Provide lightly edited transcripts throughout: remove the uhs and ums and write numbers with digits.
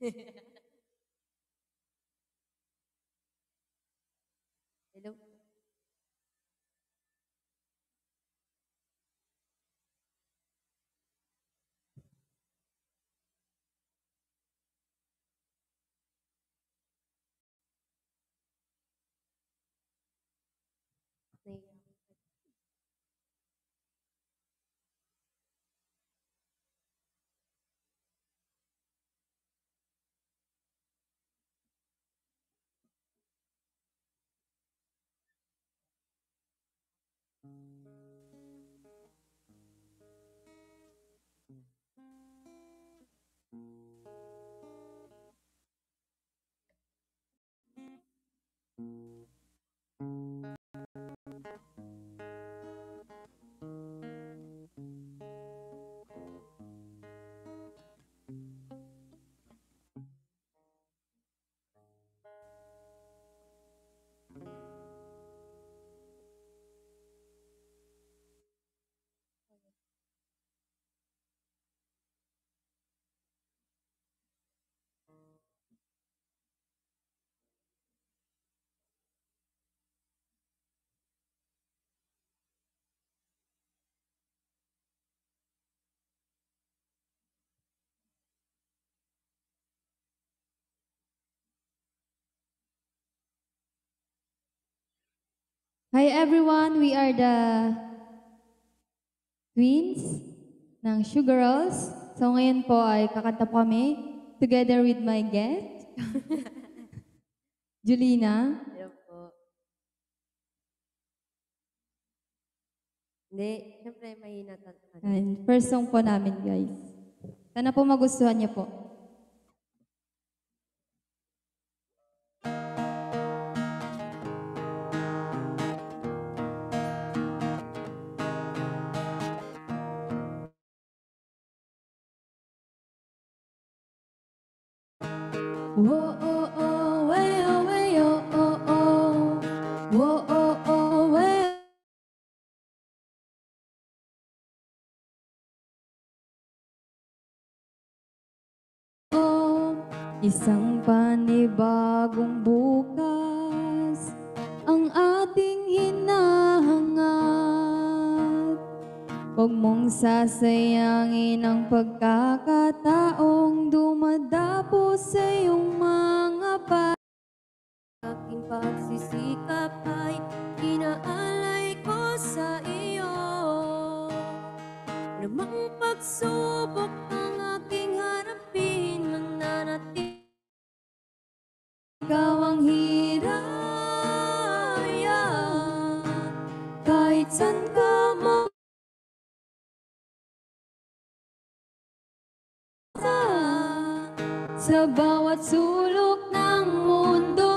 Hello? Nahiya ako. Hi everyone, we are the twins ng Sugarals. So ngayon po ay kakanta po kami together with my guest, Julina. Hello po. Hindi, siyempre mahina And first song po namin guys. Sana po magustuhan niyo po. Whoa, oh, oh, way, oh, way, oh, oh, oh. Whoa, oh, oh, way. Oh, isang panibagong bukas ang ating hinahangad. Huwag mong sasayangin ang pagkakataong dumadapo sa iyong mga aking pagsisikap ay inaalay ko sa iyo. Namang pagsubok ang aking harapin, mananatili. Ikaw ang hiraya, kahit saan ka mo sa bawat sulok ng mundo.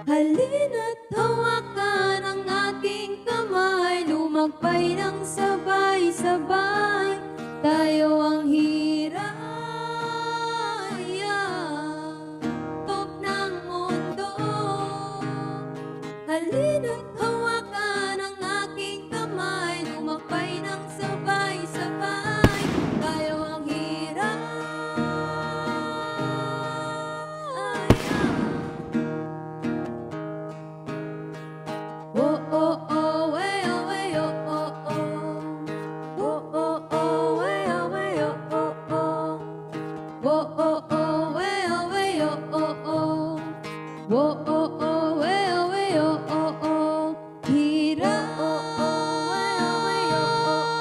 Halina't hawakan ang aking kamay, lumagpay ng sabay-sabay. Tayo ang hiraya, top ng mundo. Halina't hawakan ang aking kamay, lumagpay ng sabay-sabay. Tayo ang hiraya. Oh, oh, oh, way, oh, way, oh, oh, oh. Oh, oh, oh, way, oh, way, oh, oh, oh. Oh, oh, oh, way, oh, way, oh, oh, oh. Oh, oh, oh, way, oh, way, oh, oh, oh. Hiraya. Oh, oh, way, oh, way, oh, oh, oh.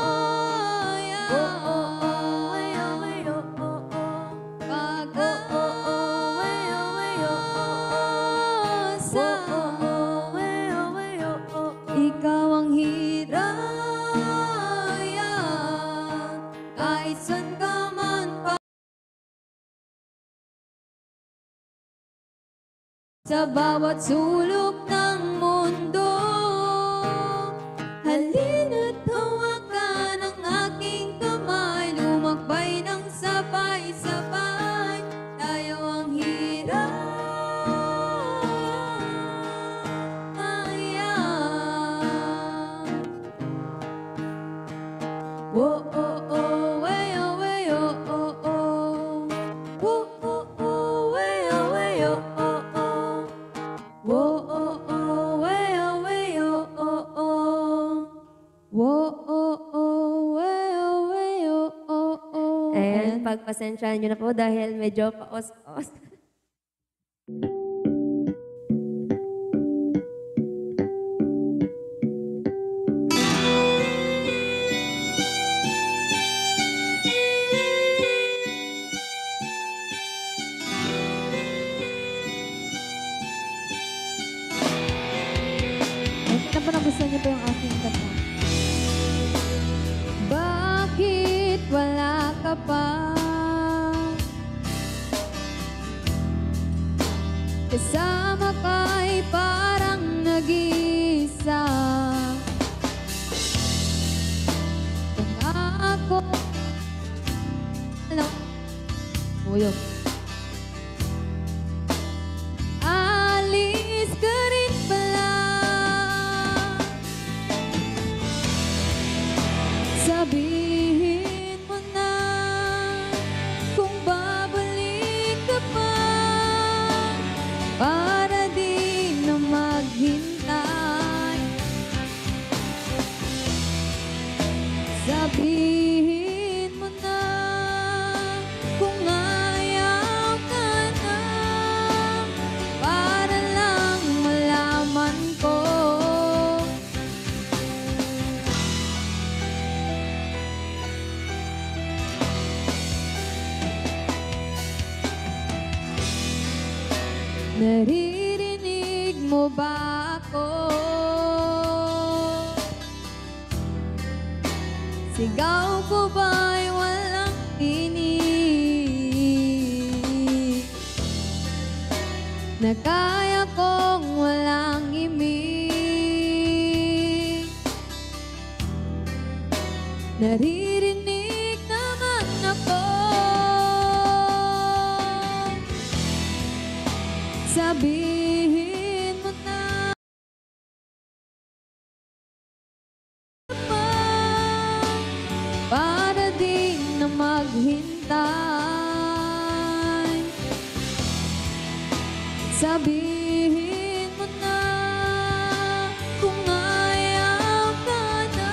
Oh, oh, oh, way, oh, way, oh, oh, oh. Pag- Oh, oh, oh, way, oh, way, oh, oh, oh. Oh, oh, oh, way, oh, way, oh, oh, oh. Ikaw ang hiraya, kahit saan ka man pa. Sa bawat sulok ng mundo, halina't hawakan ang aking kamay, lumagpay ng sabay-sabay. Tayo ang hiraya. Oh, oh, oh, way, oh, way, oh, oh, oh. pagpasensyahan nyo na po dahil medyo paos-os. Ay, na po nagustuhan niyo po yung aking kanta. Bakit wala ka pa? Kasama ka'y parang nag-iisa. Kung ako alam Uyog. Alis ka rin pala. Sabihin mo na kung babalik ka pa para di na maghintay. Sabihin mo na kung ayaw ka na para lang malaman ko. Naririnig mo ba ako? Sigaw ko ba'y walang tinig? Na kaya kong walang imig? Naririnig naman ako. Sabihin mo na para di na maghintay. Sabihin mo na kung ayaw ka na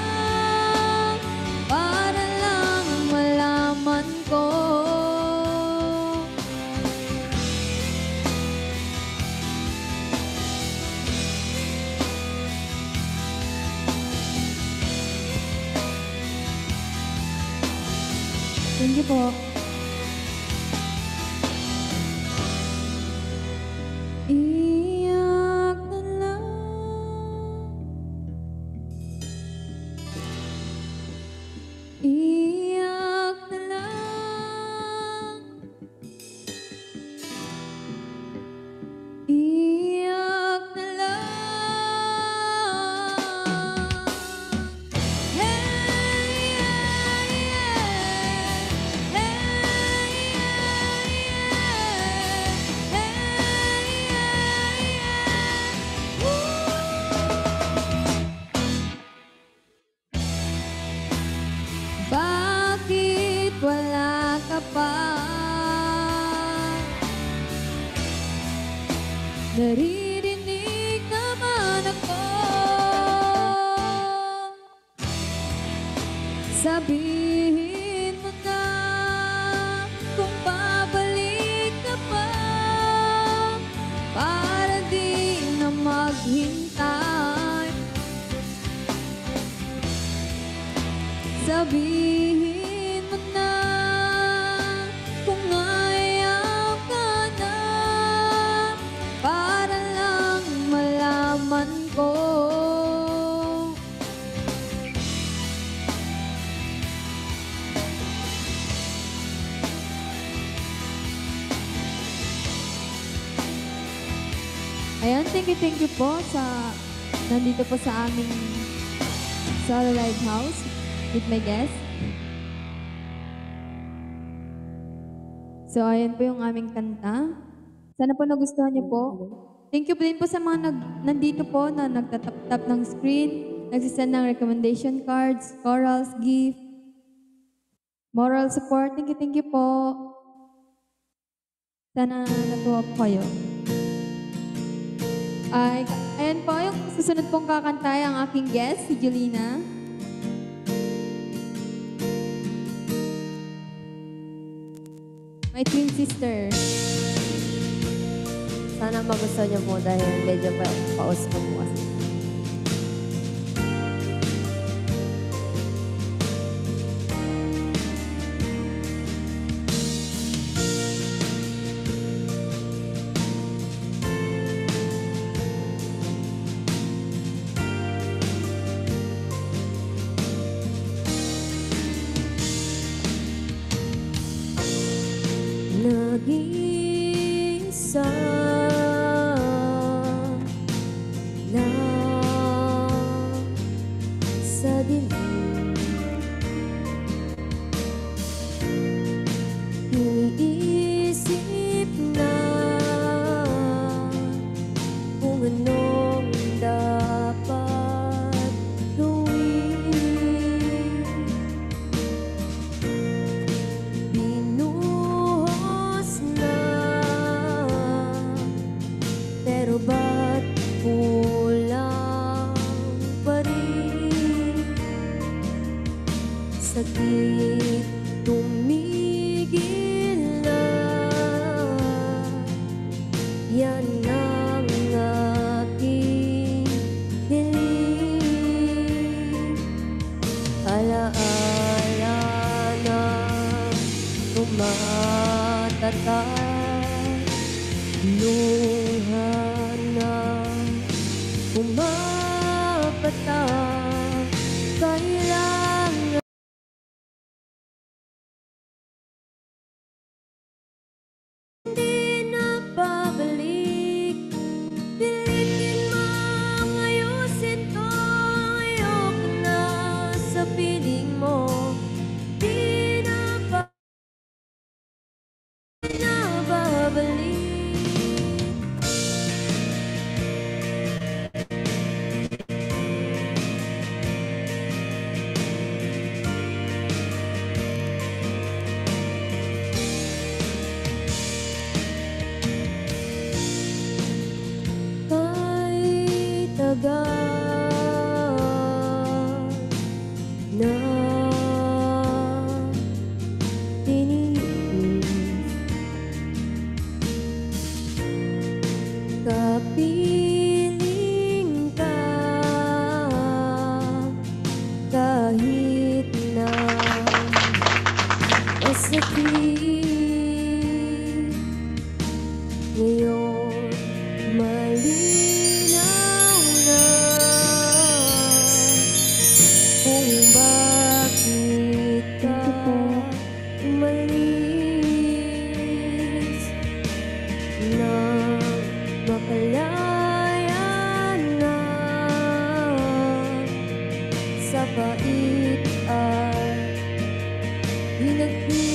para lang malaman ko. Thank you po. Iyak na lang. Iyak na lang. Iyak na lang. Hey, yeah, yeah. Hey, yeah, yeah. Hey, bakit wala ka pa? Naririnig naman ako. Sabihin mo na kung babalik ka pa para di na maghintay. Sabihin mo na kung ayaw ka na para lang malaman ko. Ayan, thank you po sa nandito po sa aming Solo Live House with my guest. So, ayan po yung aming kanta. Sana po nagustuhan niyo po. Thank you po din po sa mga nandito po na nagtatap-tap ng screen, nagsisend ng recommendation cards, chorals, gift, moral support. Thank you po. Sana natuwa po kayo. Ayan po, yung susunod pong kakantay ang aking guest, si Julina. My twin sister. Sana magustuhan niyo po dahil medyo paus pa po kasi. Nag-iisa lang sa dilim, iniisip na kung anong dapat gawin. Binuhos na, pero ba't kulang pa rin? Sakit tumigil na, yan ang aking hiling. Alaala na tumatatak, luha na pumapatak. Kailangan hindi na babalik, pilitin mong ayusin to. Ayoko na sa piling mo, di na babalik. Kahit tagal na tiniis, kapiling ka kahit na masakit. Ngayon malinaw na kung bakit ka umalis. Nang makalaya na sa pait at hinagpis.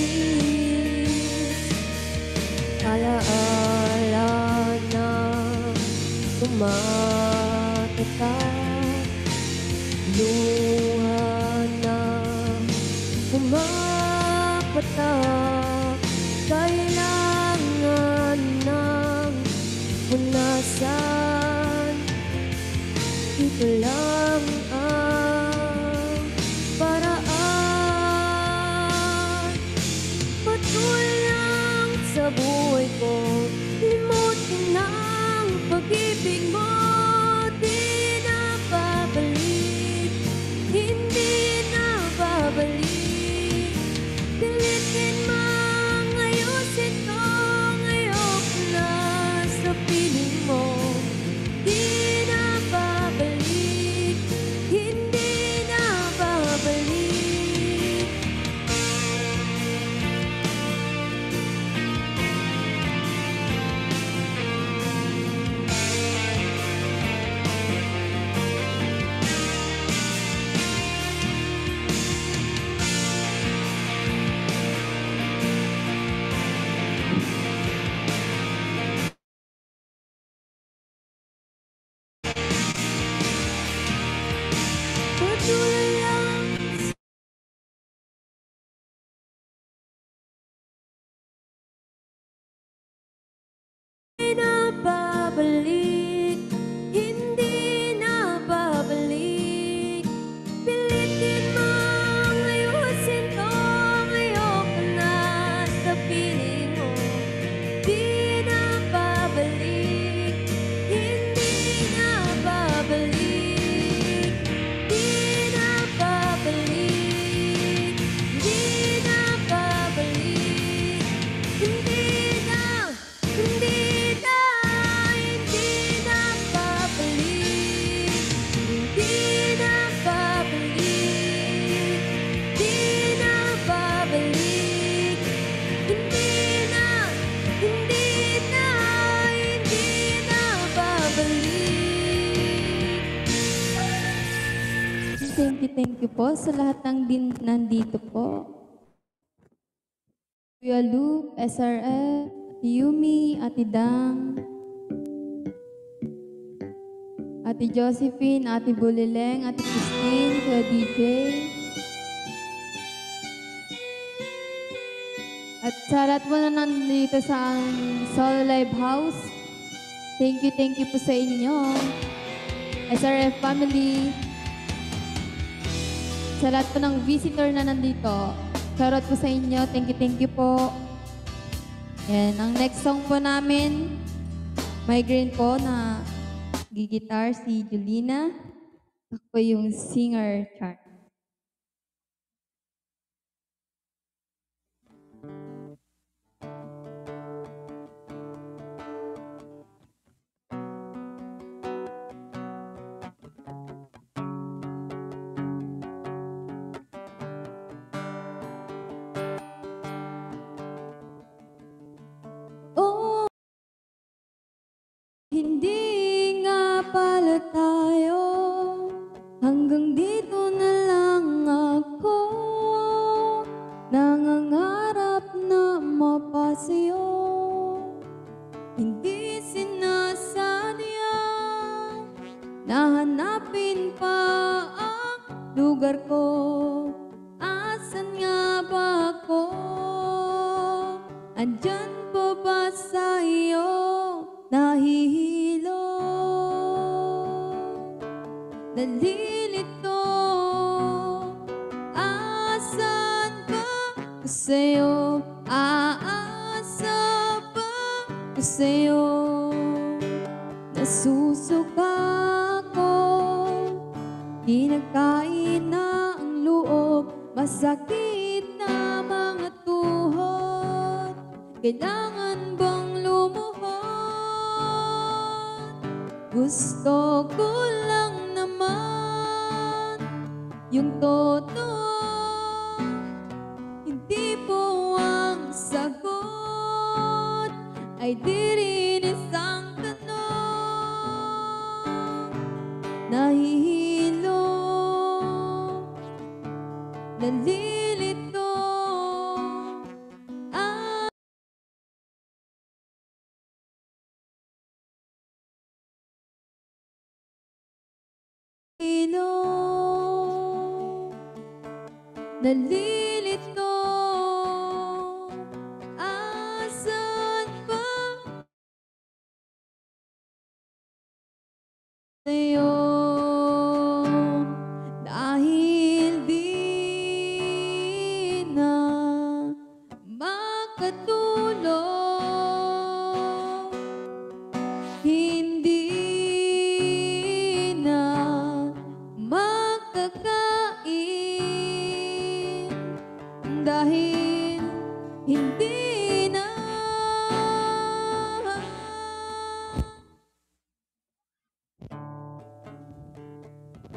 Alaala na tumatatak, luha na pumapatak. Kailangan ng punasan, ito lang ang paraan. Patuloy lang sa buhay ko, limutin ang pag-ibig mo. Di na babalik, hindi na babalik. Pilitin mang ayusin to. Ayoko na sa piling mo, di na babalik, hindi na babalik. Patuloy lang di na babalik, hindi na babalik. Pilitin mong ayusin to. Ayoko na sa piling hindi na babalik, hindi na babalik, hindi na babalik, hindi na babalik. Thank you po sa lahat ng nandito po. Kuya Luke, SRF, Ate Yumi, Ate Dang, Ate Josephine, Ate Bulileng, Ate Christine, Kuya DJ. At sa lahat po na nandito sa Soul Live House, thank you po sa inyo. SRF family. Sa lahat po ng visitor na nandito, shoutout po sa inyo. Thank you po. Yan, ang next song po namin, Migraine po na gigitar si Julina. Ako po yung singer chart. Hindi nga pala tayo, hanggang dito na lang ako. Nangangarap na mapasyo, hindi sinasadya. Nahanapin pa ang lugar ko, asan nga ba ako? Andyan pa ba sa'yo? Nahihilo, nalilito, asan ba ko sa'yo? Aasa ba ko sa'yo? Nasusuka ako, kinagkain na ang loob, masakit na mga tuhod. Kailangan bang lumuhod? Gusto ko lang naman yung totoo, hindi po ang sagot ay di rin isang tanong. Nahihilo, nalilito, nalilito, asan ba sa'yo? Dahil di na makatulog, hindi na makakain, dahil hindi na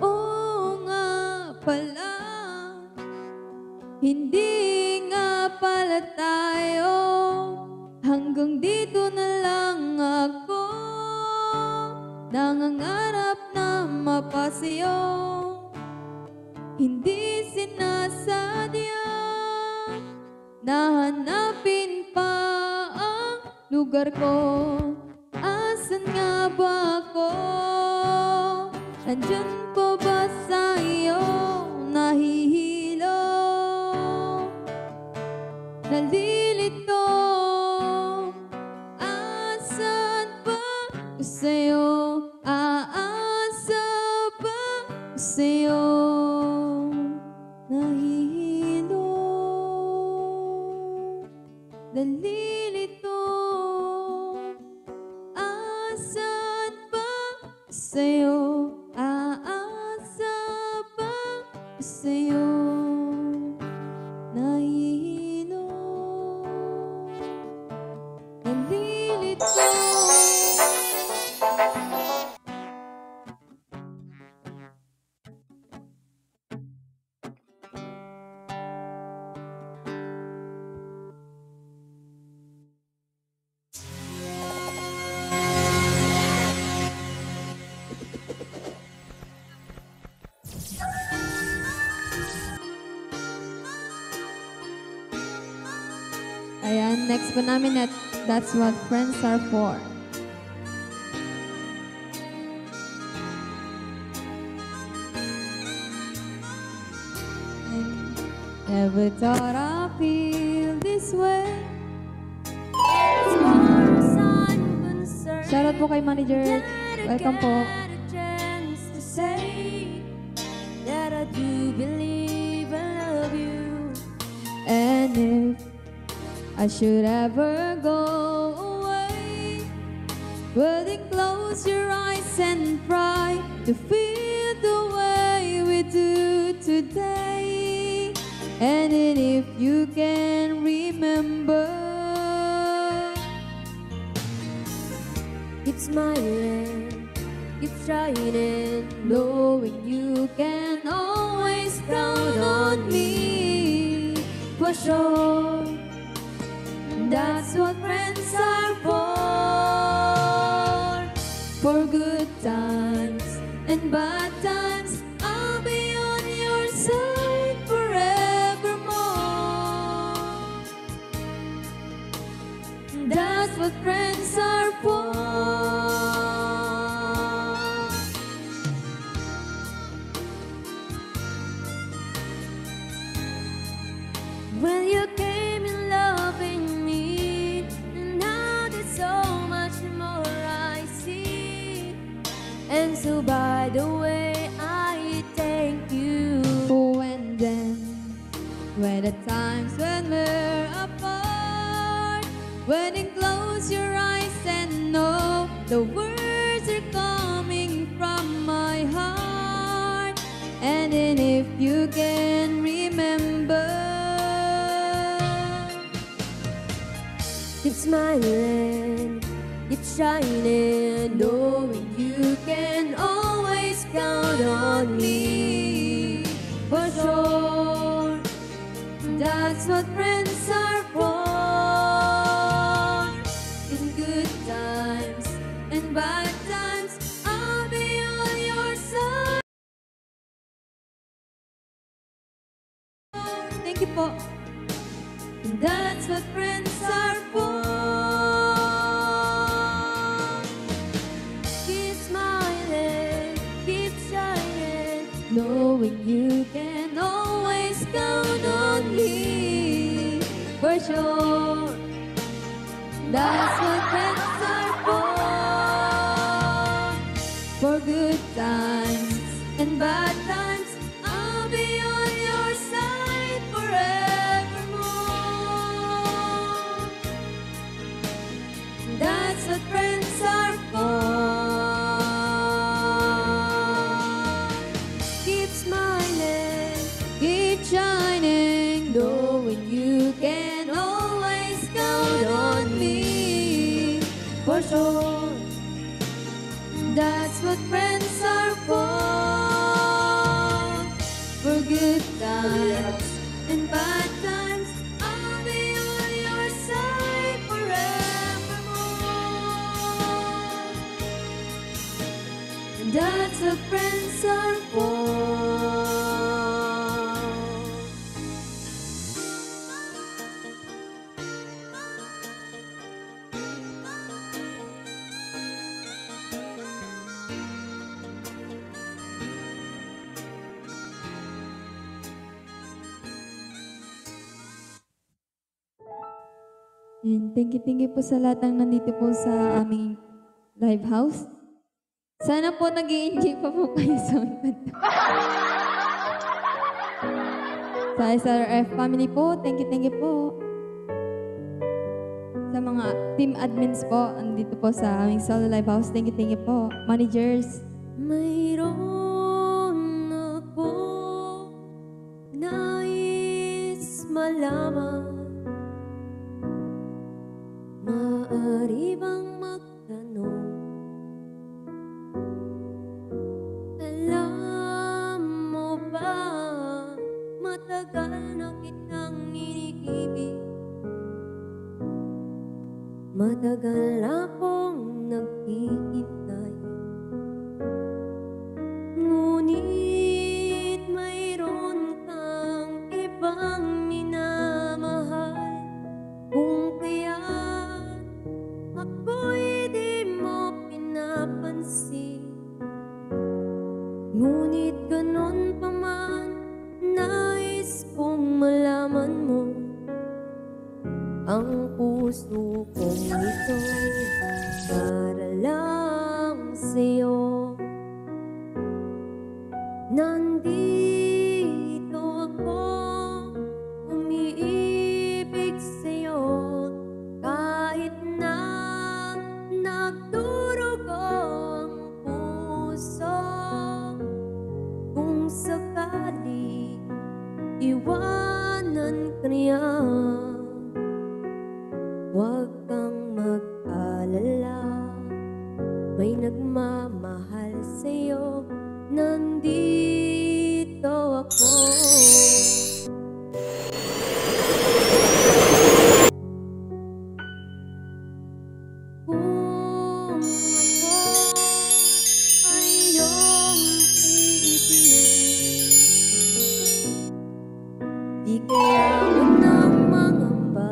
oo nga pala, hindi nga pala tayo, hanggang dito na lang ako. Nangangarap na mapasyo, hindi sinasadya. Nahanapin pa ang lugar ko, asan nga ba ako? Andyan po ba sa'yo? Nahihilo, nalilito, asan ba ko sa'yo? Aasa ba ko sa'yo? Nahihilo, nalilito, asan ba ko sa'yo? Aasa ba ko sa'yo? Nahihilo, Ayan, next po namin at That's What Friends Are For. Never thought I'd feel this way. As far as I'm concerned, Shoutout po kay Manager. Welcome po. get a chance to say that I do believe I love you. And if I should ever go away, well then close your eyes and try to feel the way we do today. And then if you can remember, Keep smiling, keep shining, knowing you can always count on me for sure. That's what friends are for good times and bad times. I'll be on your side forevermore. That's what friends are for. Well, you came in loving me, and now there's so much more I see. And so by the way, I thank you. Oh, and then when the times when we're apart, when you close your eyes and know the words are coming from my heart, and then if you can remember, Keep smiling, keep shining, knowing you can always count on me for sure. that's what friends are for. In good times and bad times, I'll be on your side. Thank you po. That's what friends are for. Keep smiling, keep shining, Knowing you can always count on me for sure. That's what friends are for good times and bad times. I'll be on your side forevermore. That's what friends are for. keep smiling, Keep shining, knowing you can always count on me for sure. That's what friends are for good times and bad times. I'll be on your side forevermore. That's what friends are for. And thank you po sa lahat ng nandito po sa aming live house. Sana po nag-i-enjoy pa po kayo sa aming kanta. Sa SRF family po, thank you po. Sa mga team admins po, andito po sa aming solo live house, thank you po. Managers, mayroon ako nais malaman. Maaari bang magtanong? Alam mo ba, matagal na kitang iniibig. Matagal na akong naghihintay. Ngunit mayroon kang ibang minamahal. Kung kaya't ako'y di mo pinapansin. Ngunit ganon pa man, nais kong malaman mo. Ang puso kong ito'y para lang sa'yo. Nandito ako, umiibig sa'yo. Kahit na nagdurugo ang puso. Kung sakali iwanan ka niya, huwag kang mag-alala, may nagmamahal sa'yo, nandito ako. Kung ako ay iyong iibig, di kailangan ng mangamba.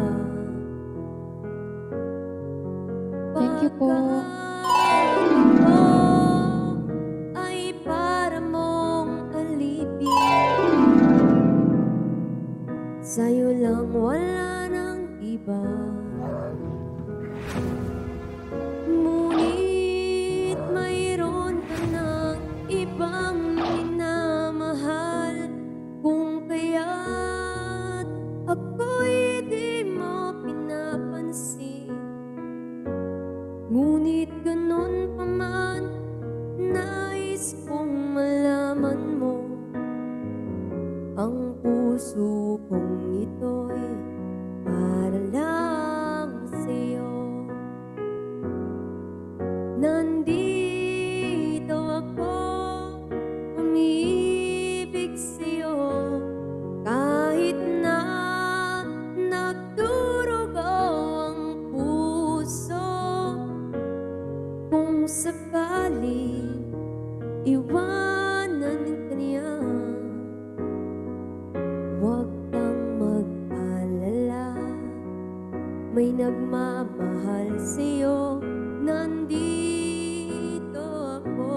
Thank you po. Ito ay para mong alipin. Sa'yo lang wala nang iba. Ngunit mayroon ka ng ibang minamahal. Kung kaya't ako'y di mo pinapansin. Ngunit ganon pa man, nais kong malaman mo. Ang puso kong ito'y para lang sa'yo. Nandito ako, umiibig sa'yo. Kahit na nagdurugo ang puso. Kung sakali iwanan ka niya, huwag kang mag-alala, may nagmamahal sa'yo, nandito ako.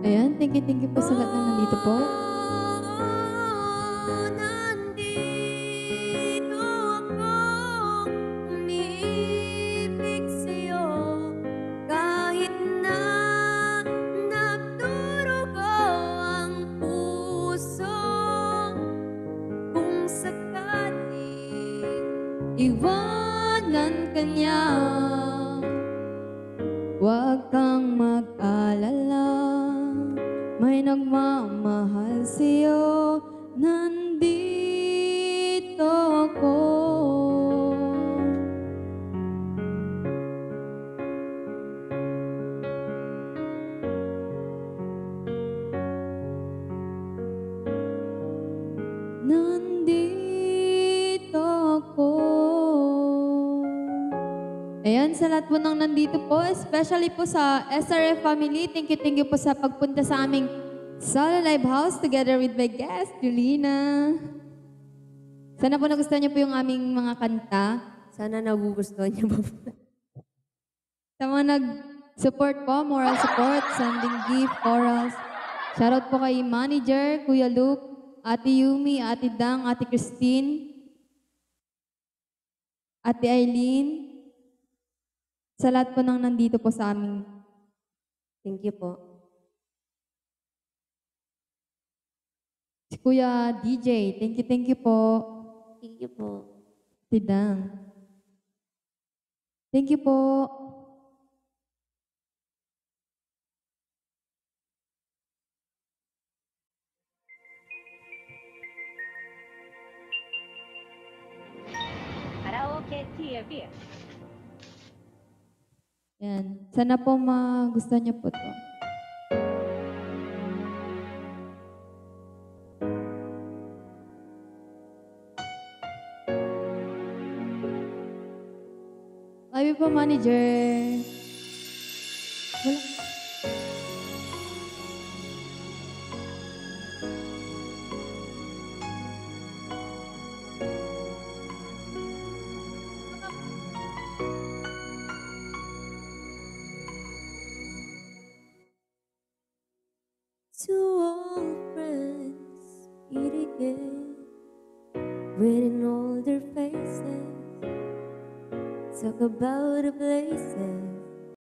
Ayan, thank you po sa lahat na nandito po. Nandito ako, umiibig sa'yo. Kahit na nagdurugo ang puso. Kung sakaling Iwanan ka niya, huwag kang mag-alala, may nagmamahal sa'yo, nandito ako. Nandito ako. Ayan, sa lahat po ng nandito po, especially po sa SRF family, thank you po sa pagpunta sa aming Solo Live House together with my guest, Julina. Sana po nagustuhan niyo po yung aming mga kanta. sana nagugustuhan niyo ba? Sa mga nag-support po, moral support, sending gift, orals. Shoutout po kay Manager, Kuya Luke, Ate Yumi, Ate Dang, Ate Christine, Ate Eileen. Sa lahat po ng nandito po sa aming. Thank you po. Si Kuya DJ, thank you po. Thank you po. Ate Dang. Thank you po. Karaoke. Yan. Sana po magustuhan niyo po to. Love you po, manager. Wala. To all friends meet again, waiting all their faces, talk about the places